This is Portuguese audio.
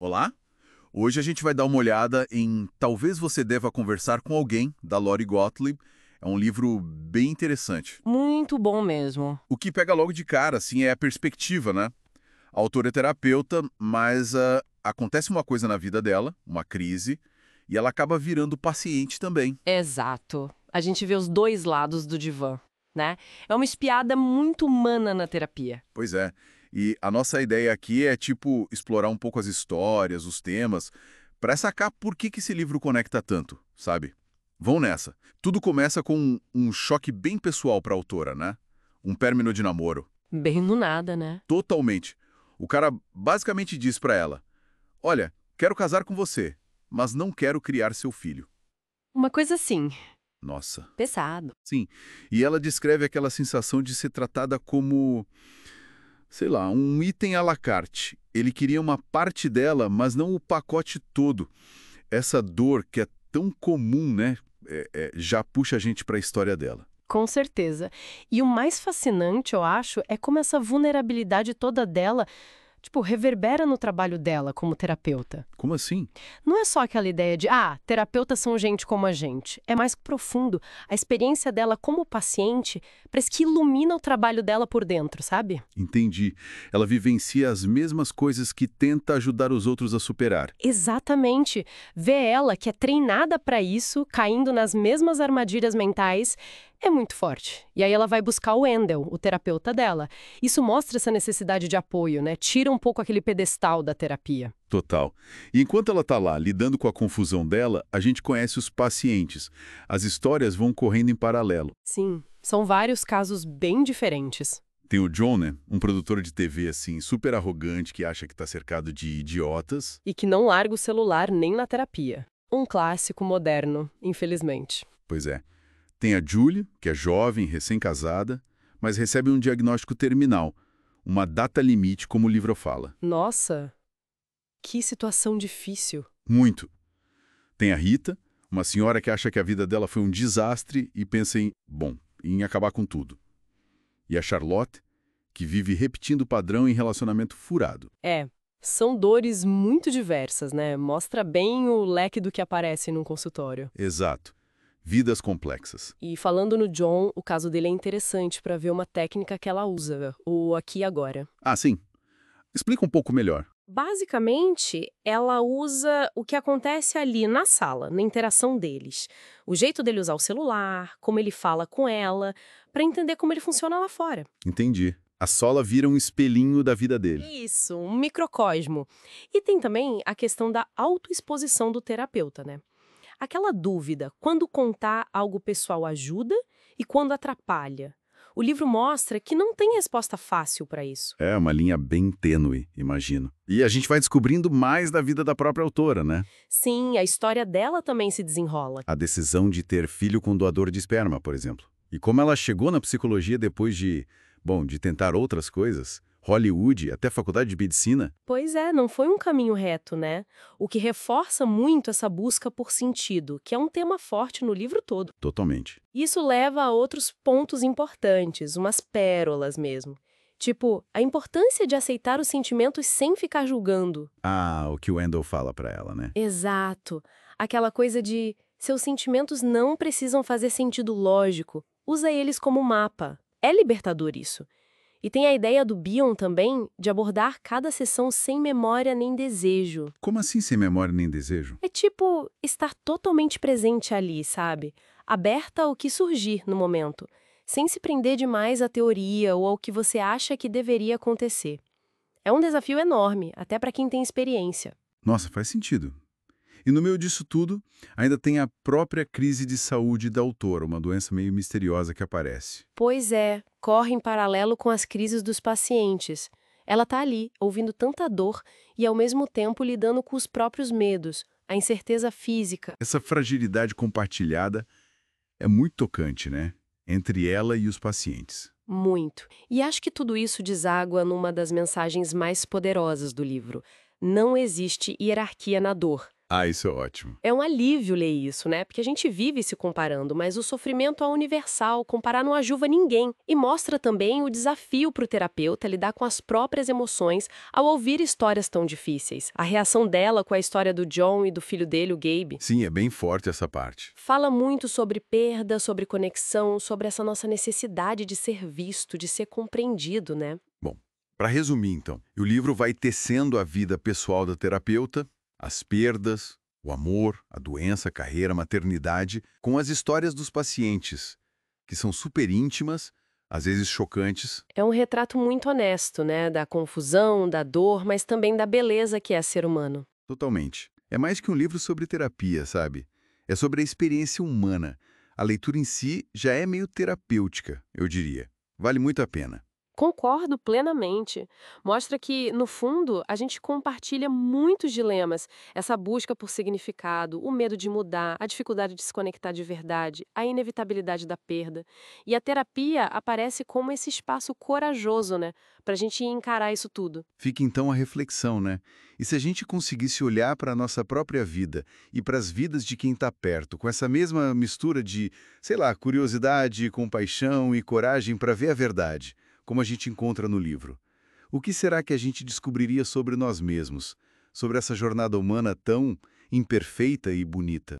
Olá! Hoje a gente vai dar uma olhada em Talvez Você Deva Conversar com Alguém, da Lori Gottlieb. É um livro bem interessante. Muito bom mesmo. O que pega logo de cara, assim, é a perspectiva, né? A autora é terapeuta, mas acontece uma coisa na vida dela, uma crise, e ela acaba virando paciente também. Exato. A gente vê os dois lados do divã, né? É uma espiada muito humana na terapia. Pois é. E a nossa ideia aqui é, tipo, explorar um pouco as histórias, os temas, para sacar por que esse livro conecta tanto, sabe? Vão nessa. Tudo começa com um choque bem pessoal para a autora, né? Um término de namoro. Bem no nada, né? Totalmente. O cara basicamente diz para ela: Olha, quero casar com você, mas não quero criar seu filho. Uma coisa assim, Nossa. pesado. Sim. E ela descreve aquela sensação de ser tratada como, sei lá, um item à la carte. Ele queria uma parte dela, mas não o pacote todo. Essa dor que é tão comum, né? Já puxa a gente para a história dela. Com certeza. E o mais fascinante, eu acho, é como essa vulnerabilidade toda dela, tipo, reverbera no trabalho dela como terapeuta. Como assim? Não é só aquela ideia de, terapeutas são gente como a gente. É mais profundo. A experiência dela como paciente parece que ilumina o trabalho dela por dentro, sabe? Entendi. Ela vivencia as mesmas coisas que tenta ajudar os outros a superar. Exatamente. Ver ela, que é treinada para isso, caindo nas mesmas armadilhas mentais, é muito forte. E aí ela vai buscar o Wendell, o terapeuta dela. Isso mostra essa necessidade de apoio, né? Tira um pouco aquele pedestal da terapia. Total. E enquanto ela está lá lidando com a confusão dela, a gente conhece os pacientes. As histórias vão correndo em paralelo. Sim, são vários casos bem diferentes. Tem o John, né? Um produtor de TV, assim, super arrogante, que acha que está cercado de idiotas. E que não larga o celular nem na terapia. Um clássico moderno, infelizmente. Pois é. Tem a Julie, que é jovem, recém-casada, mas recebe um diagnóstico terminal. Uma data limite, como o livro fala. Nossa, que situação difícil. Muito. Tem a Rita, uma senhora que acha que a vida dela foi um desastre e pensa em acabar com tudo. E a Charlotte, que vive repetindo o padrão em relacionamento furado. São dores muito diversas, né? Mostra bem o leque do que aparece num consultório. Exato. Vidas complexas. E falando no John, o caso dele é interessante para ver uma técnica que ela usa, o aqui e agora. Ah, sim. Explica um pouco melhor. Basicamente, ela usa o que acontece ali na sala, na interação deles. O jeito dele usar o celular, como ele fala com ela, para entender como ele funciona lá fora. Entendi. A sola vira um espelhinho da vida dele. Isso, um microcosmo. E tem também a questão da autoexposição do terapeuta, né? Aquela dúvida, quando contar algo pessoal ajuda e quando atrapalha. O livro mostra que não tem resposta fácil para isso. É uma linha bem tênue, imagino. E a gente vai descobrindo mais da vida da própria autora, né? Sim, a história dela também se desenrola. A decisão de ter filho com doador de esperma, por exemplo. E como ela chegou na psicologia depois de tentar outras coisas, Hollywood, até faculdade de medicina. Pois é, não foi um caminho reto, né? O que reforça muito essa busca por sentido, que é um tema forte no livro todo. Totalmente. Isso leva a outros pontos importantes, umas pérolas mesmo. Tipo, a importância de aceitar os sentimentos sem ficar julgando. Ah, o que o Wendell fala pra ela, né? Exato. Aquela coisa de seus sentimentos não precisam fazer sentido lógico. Usa eles como mapa. É libertador isso. E tem a ideia do Bion também de abordar cada sessão sem memória nem desejo. Como assim sem memória nem desejo? É tipo estar totalmente presente ali, sabe? Aberta ao que surgir no momento, sem se prender demais à teoria ou ao que você acha que deveria acontecer. É um desafio enorme, até para quem tem experiência. Nossa, faz sentido. E no meio disso tudo, ainda tem a própria crise de saúde da autora, uma doença meio misteriosa que aparece. Pois é, corre em paralelo com as crises dos pacientes. Ela está ali, ouvindo tanta dor e ao mesmo tempo lidando com os próprios medos, a incerteza física. Essa fragilidade compartilhada é muito tocante, né? Entre ela e os pacientes. Muito. E acho que tudo isso deságua numa das mensagens mais poderosas do livro. Não existe hierarquia na dor. Ah, isso é ótimo. É um alívio ler isso, né? Porque a gente vive se comparando, mas o sofrimento é universal, comparar não ajuda ninguém. E mostra também o desafio para o terapeuta lidar com as próprias emoções ao ouvir histórias tão difíceis. A reação dela com a história do John e do filho dele, o Gabe, Sim, é bem forte essa parte. fala muito sobre perda, sobre conexão, sobre essa nossa necessidade de ser visto, de ser compreendido, né? Bom, para resumir então, o livro vai tecendo a vida pessoal da terapeuta, as perdas, o amor, a doença, a carreira, a maternidade, com as histórias dos pacientes, que são super íntimas, às vezes chocantes. É um retrato muito honesto, né? Da confusão, da dor, mas também da beleza que é ser humano. Totalmente. É mais que um livro sobre terapia, sabe? É sobre a experiência humana. A leitura em si já é meio terapêutica, eu diria. Vale muito a pena. Concordo plenamente. Mostra que, no fundo, a gente compartilha muitos dilemas. Essa busca por significado, o medo de mudar, a dificuldade de se conectar de verdade, a inevitabilidade da perda. E a terapia aparece como esse espaço corajoso, né? Pra gente encarar isso tudo. Fica então a reflexão, né? E se a gente conseguisse olhar para a nossa própria vida e para as vidas de quem está perto, com essa mesma mistura de, sei lá, curiosidade, compaixão e coragem para ver a verdade, como a gente encontra no livro, o que será que a gente descobriria sobre nós mesmos, sobre essa jornada humana tão imperfeita e bonita?